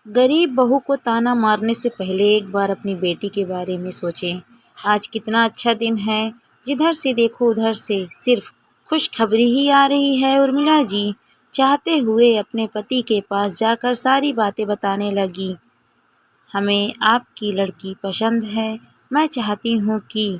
गरीब बहू को ताना मारने से पहले एक बार अपनी बेटी के बारे में सोचें। आज कितना अच्छा दिन है, जिधर से देखो उधर से सिर्फ खुशखबरी ही आ रही है। उर्मिला जी चाहते हुए अपने पति के पास जाकर सारी बातें बताने लगी। हमें आपकी लड़की पसंद है। मैं चाहती हूँ कि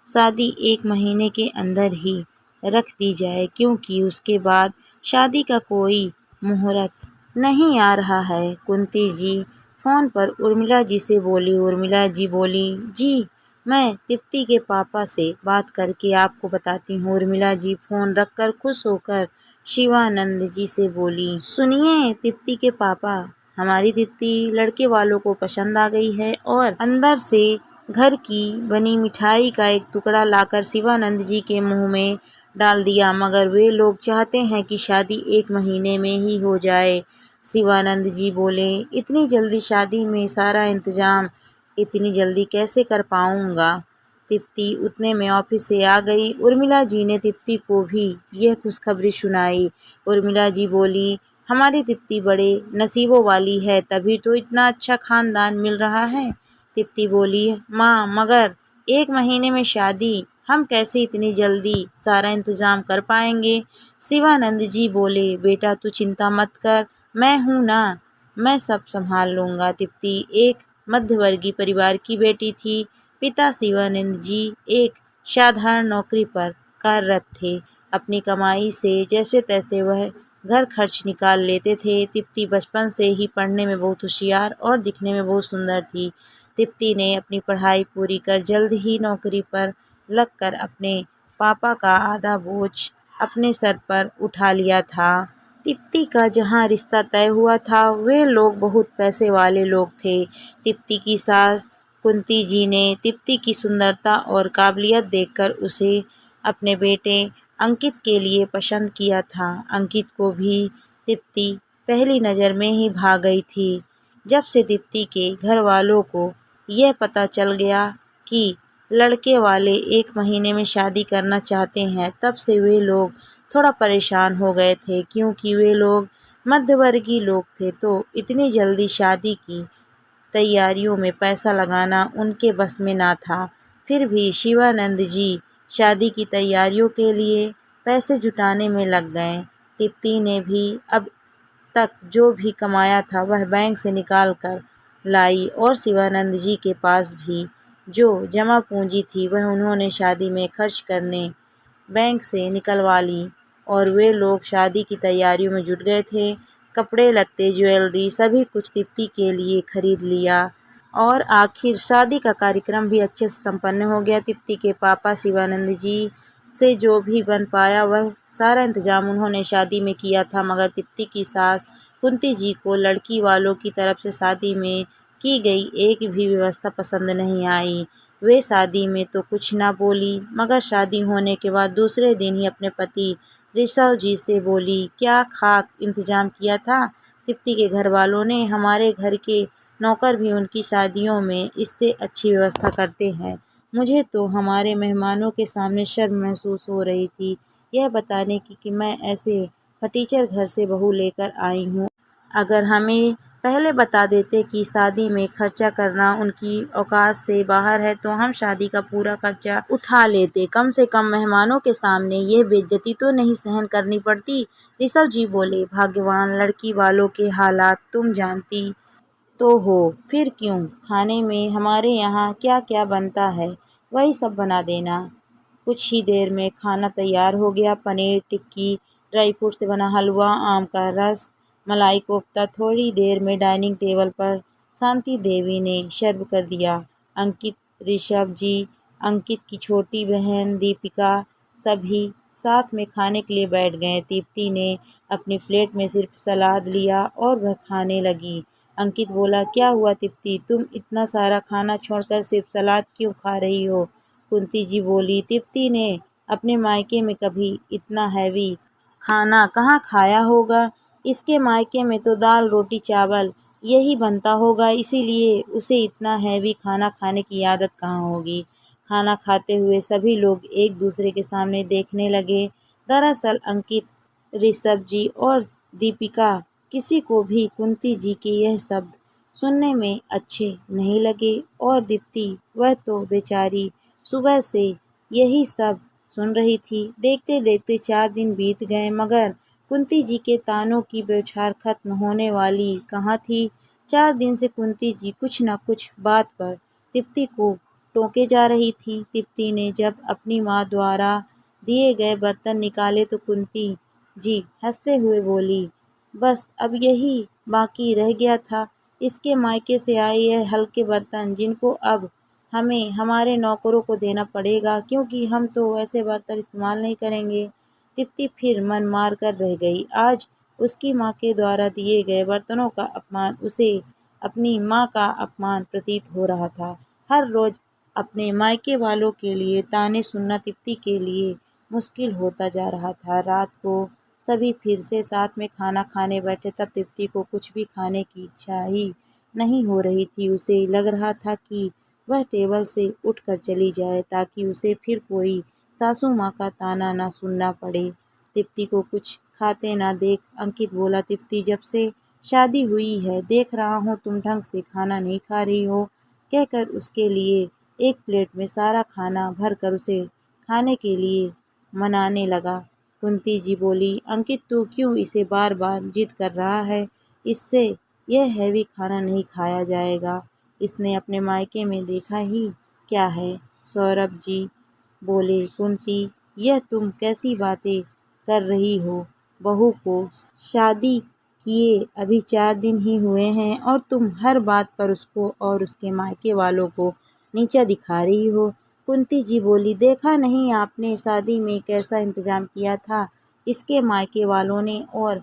शादी 1 महीने के अंदर ही रख दी जाए, क्योंकि उसके बाद शादी का कोई मुहूर्त नहीं आ रहा है। कुंती जी फ़ोन पर उर्मिला जी से बोली। उर्मिला जी बोली, जी मैं तृप्ति के पापा से बात करके आपको बताती हूँ। उर्मिला जी फ़ोन रखकर खुश होकर शिवानंद जी से बोली, सुनिए तृप्ति के पापा, हमारी तृप्ति लड़के वालों को पसंद आ गई है और अंदर से घर की बनी मिठाई का एक टुकड़ा लाकर शिवानंद जी के मुंह में डाल दिया, मगर वे लोग चाहते हैं कि शादी 1 महीने में ही हो जाए। शिवानंद जी बोले, इतनी जल्दी शादी में सारा इंतजाम इतनी जल्दी कैसे कर पाऊंगा। तृप्ति उतने में ऑफिस से आ गई। उर्मिला जी ने तृप्ति को भी यह खुशखबरी सुनाई। उर्मिला जी बोली, हमारी तृप्ति बड़े नसीबों वाली है, तभी तो इतना अच्छा खानदान मिल रहा है। तृप्ति बोली, माँ मगर 1 महीने में शादी, हम कैसे इतनी जल्दी सारा इंतजाम कर पाएंगे। शिवानंद जी बोले, बेटा तू चिंता मत कर, मैं हूँ ना, मैं सब संभाल लूँगा। तृप्ति एक मध्यवर्गीय परिवार की बेटी थी। पिता शिवानंद जी एक साधारण नौकरी पर कार्यरत थे। अपनी कमाई से जैसे तैसे वह घर खर्च निकाल लेते थे। तृप्ति बचपन से ही पढ़ने में बहुत होशियार और दिखने में बहुत सुंदर थी। तृप्ति ने अपनी पढ़ाई पूरी कर जल्द ही नौकरी पर लगकर अपने पापा का आधा बोझ अपने सर पर उठा लिया था। तृप्ति का जहाँ रिश्ता तय हुआ था, वे लोग बहुत पैसे वाले लोग थे। तृप्ति की सास कुंती जी ने तृप्ति की सुंदरता और काबिलियत देखकर उसे अपने बेटे अंकित के लिए पसंद किया था। अंकित को भी तृप्ति पहली नज़र में ही भा गई थी। जब से तृप्ति के घर वालों को यह पता चल गया कि लड़के वाले 1 महीने में शादी करना चाहते हैं, तब से वे लोग थोड़ा परेशान हो गए थे, क्योंकि वे लोग मध्यवर्गीय लोग थे, तो इतनी जल्दी शादी की तैयारियों में पैसा लगाना उनके बस में ना था। फिर भी शिवानंद जी शादी की तैयारियों के लिए पैसे जुटाने में लग गए। तृप्ति ने भी अब तक जो भी कमाया था वह बैंक से निकाल कर लाई, और शिवानंद जी के पास भी जो जमा पूंजी थी वह उन्होंने शादी में खर्च करने बैंक से निकलवा ली, और वे लोग शादी की तैयारियों में जुट गए थे। कपड़े लत्ते ज्वेलरी सभी कुछ तृप्ति के लिए खरीद लिया, और आखिर शादी का कार्यक्रम भी अच्छे से संपन्न हो गया। तृप्ति के पापा शिवानंद जी से जो भी बन पाया वह सारा इंतजाम उन्होंने शादी में किया था, मगर तृप्ति की सास कुंती जी को लड़की वालों की तरफ से शादी में की गई एक भी व्यवस्था पसंद नहीं आई। वे शादी में तो कुछ ना बोली, मगर शादी होने के बाद दूसरे दिन ही अपने पति ऋषभ जी से बोली, क्या खाक इंतजाम किया था तृप्ति के घर वालों ने। हमारे घर के नौकर भी उनकी शादियों में इससे अच्छी व्यवस्था करते हैं। मुझे तो हमारे मेहमानों के सामने शर्म महसूस हो रही थी, यह बताने की कि मैं ऐसे फटीचर घर से बहू लेकर आई हूँ। अगर हमें पहले बता देते कि शादी में खर्चा करना उनकी औकात से बाहर है, तो हम शादी का पूरा खर्चा उठा लेते। कम से कम मेहमानों के सामने यह बेइज्जती तो नहीं सहन करनी पड़ती। ऋषभ जी बोले, भाग्यवान लड़की वालों के हालात तुम जानती तो हो, फिर क्यों। खाने में हमारे यहाँ क्या क्या बनता है वही सब बना देना। कुछ ही देर में खाना तैयार हो गया। पनीर टिक्की, ड्राई फ्रूट से बना हलवा, आम का रस, मलाई कोफ्ता। थोड़ी देर में डाइनिंग टेबल पर शांति देवी ने सर्व कर दिया। अंकित, ऋषभ जी, अंकित की छोटी बहन दीपिका सभी साथ में खाने के लिए बैठ गए। तृप्ति ने अपनी प्लेट में सिर्फ सलाद लिया और वह खाने लगी। अंकित बोला, क्या हुआ तृप्ति, तुम इतना सारा खाना छोड़कर सिर्फ सलाद क्यों खा रही हो। कुंती जी बोली, तृप्ति ने अपने मायके में कभी इतना हैवी खाना कहाँ खाया होगा। इसके मायके में तो दाल रोटी चावल यही बनता होगा, इसीलिए उसे इतना हैवी खाना खाने की आदत कहाँ होगी। खाना खाते हुए सभी लोग एक दूसरे के सामने देखने लगे। दरअसल अंकित, ऋषभ जी और दीपिका किसी को भी कुंती जी के यह शब्द सुनने में अच्छे नहीं लगे और दीप्ति वह तो बेचारी सुबह से यही सब सुन रही थी। देखते देखते 4 दिन बीत गए मगर कुंती जी के तानों की बौछार खत्म होने वाली कहाँ थी। 4 दिन से कुंती जी कुछ न कुछ बात पर दीप्ति को टोके जा रही थी। दीप्ति ने जब अपनी माँ द्वारा दिए गए बर्तन निकाले तो कुंती जी हंसते हुए बोली, बस अब यही बाकी रह गया था, इसके मायके से आए यह हल्के बर्तन जिनको अब हमें हमारे नौकरों को देना पड़ेगा क्योंकि हम तो वैसे बर्तन इस्तेमाल नहीं करेंगे। दीप्ति फिर मन मार कर रह गई। आज उसकी माँ के द्वारा दिए गए बर्तनों का अपमान उसे अपनी माँ का अपमान प्रतीत हो रहा था। हर रोज अपने मायके वालों के लिए ताने सुनना दीप्ति के लिए मुश्किल होता जा रहा था। रात को सभी फिर से साथ में खाना खाने बैठे तब दीप्ति को कुछ भी खाने की इच्छा ही नहीं हो रही थी। उसे लग रहा था कि वह टेबल से उठकर चली जाए ताकि उसे फिर कोई सासू माँ का ताना ना सुनना पड़े। दीप्ति को कुछ खाते ना देख अंकित बोला, दीप्ति जब से शादी हुई है देख रहा हूँ तुम ढंग से खाना नहीं खा रही हो, कहकर उसके लिए एक प्लेट में सारा खाना भरकर उसे खाने के लिए मनाने लगा। कुंती जी बोली, अंकित तू क्यों इसे बार बार जिद कर रहा है, इससे यह हैवी खाना नहीं खाया जाएगा, इसने अपने मायके में देखा ही क्या है। सौरभ जी बोले, कुंती यह तुम कैसी बातें कर रही हो, बहू को शादी किए अभी 4 दिन ही हुए हैं और तुम हर बात पर उसको और उसके मायके वालों को नीचा दिखा रही हो। कुंती जी बोली, देखा नहीं आपने शादी में कैसा इंतजाम किया था, इसके मायके वालों ने और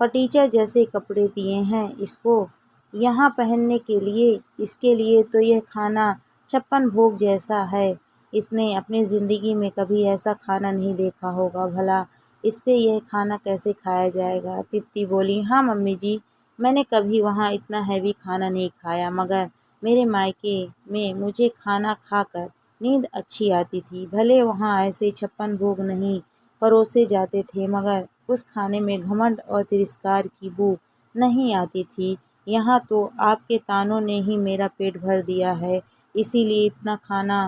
फटीचर जैसे कपड़े दिए हैं इसको यहाँ पहनने के लिए, इसके लिए तो यह खाना 56 भोग जैसा है, इसने अपनी ज़िंदगी में कभी ऐसा खाना नहीं देखा होगा, भला इससे यह खाना कैसे खाया जाएगा। दीप्ति बोली, हाँ मम्मी जी, मैंने कभी वहाँ इतना हैवी खाना नहीं खाया मगर मेरे मायके में मुझे खाना खाकर नींद अच्छी आती थी। भले वहाँ ऐसे 56 भोग नहीं परोसे जाते थे मगर उस खाने में घमंड और तिरस्कार की बू नहीं आती थी। यहाँ तो आपके तानों ने ही मेरा पेट भर दिया है, इसीलिए इतना खाना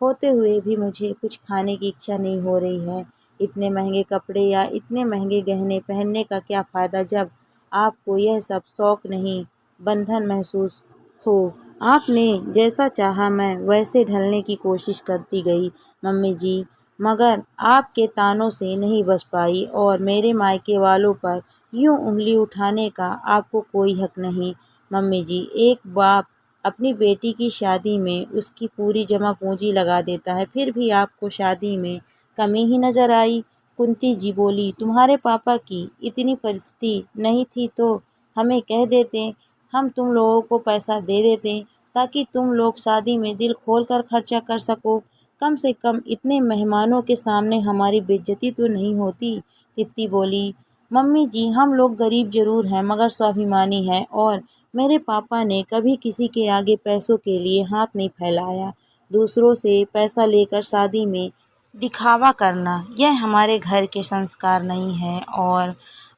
होते हुए भी मुझे कुछ खाने की इच्छा नहीं हो रही है। इतने महंगे कपड़े या इतने महंगे गहने पहनने का क्या फ़ायदा जब आपको यह सब शौक नहीं, बंधन महसूस हो। आपने जैसा चाहा मैं वैसे ढलने की कोशिश करती गई मम्मी जी, मगर आपके तानों से नहीं बच पाई और मेरे मायके वालों पर यूँ उंगली उठाने का आपको कोई हक नहीं। मम्मी जी, एक बाप अपनी बेटी की शादी में उसकी पूरी जमा पूंजी लगा देता है, फिर भी आपको शादी में कमी ही नज़र आई। कुंती जी बोली, तुम्हारे पापा की इतनी परिस्थिति नहीं थी तो हमें कह देते, हम तुम लोगों को पैसा दे देते ताकि तुम लोग शादी में दिल खोल कर खर्चा कर सको, कम से कम इतने मेहमानों के सामने हमारी बेइज्जती तो नहीं होती। दीप्ति बोली, मम्मी जी हम लोग गरीब जरूर हैं मगर स्वाभिमानी हैं और मेरे पापा ने कभी किसी के आगे पैसों के लिए हाथ नहीं फैलाया। दूसरों से पैसा लेकर शादी में दिखावा करना यह हमारे घर के संस्कार नहीं है और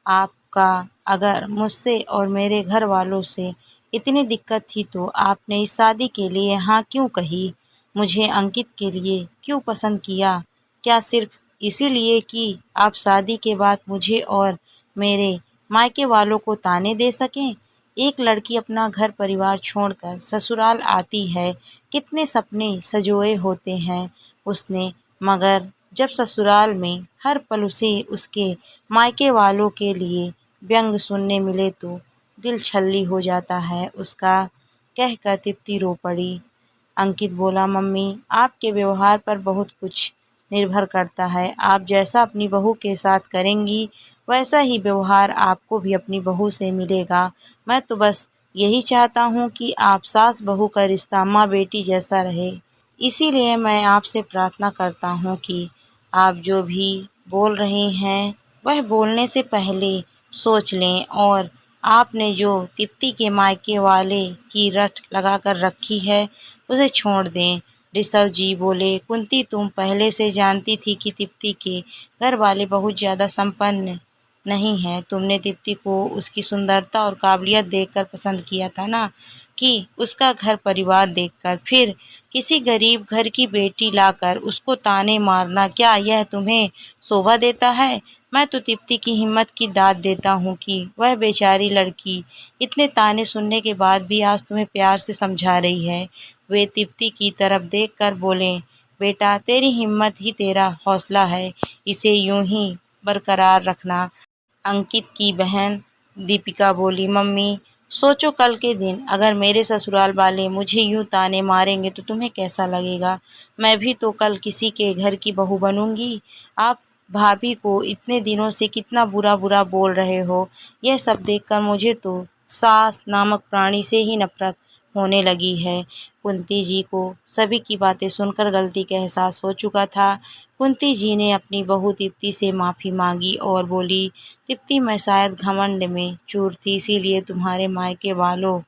आपका अगर मुझसे और मेरे घर वालों से इतनी दिक्कत थी तो आपने इस शादी के लिए हाँ क्यों कही, मुझे अंकित के लिए क्यों पसंद किया, क्या सिर्फ इसीलिए कि आप शादी के बाद मुझे और मेरे मायके वालों को ताने दे सकें। एक लड़की अपना घर परिवार छोड़कर ससुराल आती है, कितने सपने सजोए होते हैं उसने, मगर जब ससुराल में हर पल उसे उसके मायके वालों के लिए व्यंग सुनने मिले तो दिल छल्ली हो जाता है उसका, कहकर तृप्ति रो पड़ी। अंकित बोला, मम्मी आपके व्यवहार पर बहुत कुछ निर्भर करता है, आप जैसा अपनी बहू के साथ करेंगी वैसा ही व्यवहार आपको भी अपनी बहू से मिलेगा। मैं तो बस यही चाहता हूँ कि आप सास बहू का रिश्ता माँ बेटी जैसा रहे, इसीलिए मैं आपसे प्रार्थना करता हूँ कि आप जो भी बोल रही हैं वह बोलने से पहले सोच लें और आपने जो तृप्ति के मायके वाले की रट लगा कर रखी है उसे छोड़ दें। ऋषभ जी बोले, कुंती तुम पहले से जानती थी कि तृप्ति के घर वाले बहुत ज़्यादा संपन्न नहीं है। तुमने दीप्ति को उसकी सुंदरता और काबिलियत देखकर पसंद किया था ना, कि उसका घर परिवार देखकर। फिर किसी गरीब घर की बेटी लाकर उसको ताने मारना, क्या यह तुम्हें शोभा देता है? मैं तो दीप्ति की हिम्मत की दाद देता हूँ कि वह बेचारी लड़की इतने ताने सुनने के बाद भी आज तुम्हें प्यार से समझा रही है। वे दीप्ति की तरफ देखकर बोले, बेटा तेरी हिम्मत ही तेरा हौसला है, इसे यूं ही बरकरार रखना। अंकित की बहन दीपिका बोली, मम्मी सोचो कल के दिन अगर मेरे ससुराल वाले मुझे यूं ताने मारेंगे तो तुम्हें कैसा लगेगा? मैं भी तो कल किसी के घर की बहू बनूंगी। आप भाभी को इतने दिनों से कितना बुरा बुरा बोल रहे हो, यह सब देखकर मुझे तो सास नामक प्राणी से ही नफरत होने लगी है। कुंती जी को सभी की बातें सुनकर गलती का एहसास हो चुका था। कुंती जी ने अपनी बहू दीप्ति से माफ़ी मांगी और बोली, दीप्ति मैं शायद घमंड में चूर थी, इसीलिए तुम्हारे मायके वालों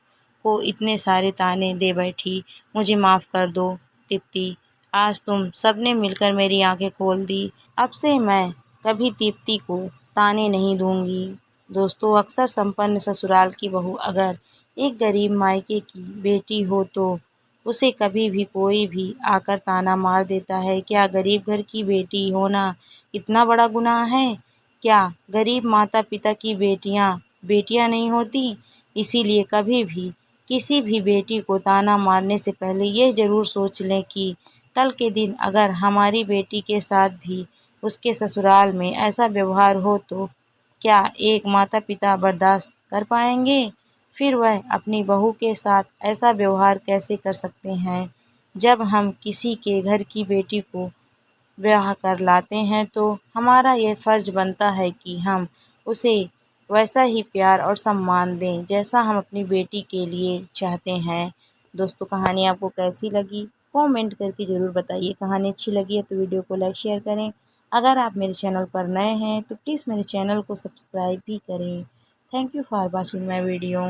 को इतने सारे ताने दे बैठी। मुझे माफ़ कर दो दीप्ति, आज तुम सबने मिलकर मेरी आंखें खोल दी। अब से मैं कभी दीप्ति को ताने नहीं दूंगी। दोस्तों, अक्सर संपन्न ससुराल की बहू अगर एक गरीब मायके की बेटी हो तो उसे कभी भी कोई भी आकर ताना मार देता है। क्या गरीब घर की बेटी होना इतना बड़ा गुनाह है? क्या गरीब माता पिता की बेटियां बेटियां नहीं होती? इसीलिए कभी भी किसी भी बेटी को ताना मारने से पहले ये ज़रूर सोच लें कि कल के दिन अगर हमारी बेटी के साथ भी उसके ससुराल में ऐसा व्यवहार हो तो क्या एक माता पिता बर्दाश्त कर पाएंगे? फिर वह अपनी बहू के साथ ऐसा व्यवहार कैसे कर सकते हैं? जब हम किसी के घर की बेटी को ब्याह कर लाते हैं तो हमारा ये फ़र्ज़ बनता है कि हम उसे वैसा ही प्यार और सम्मान दें जैसा हम अपनी बेटी के लिए चाहते हैं। दोस्तों, कहानी आपको कैसी लगी कमेंट करके ज़रूर बताइए। कहानी अच्छी लगी है तो वीडियो को लाइक शेयर करें। अगर आप मेरे चैनल पर नए हैं तो प्लीज़ मेरे चैनल को सब्सक्राइब भी करें। Thank you for watching my video.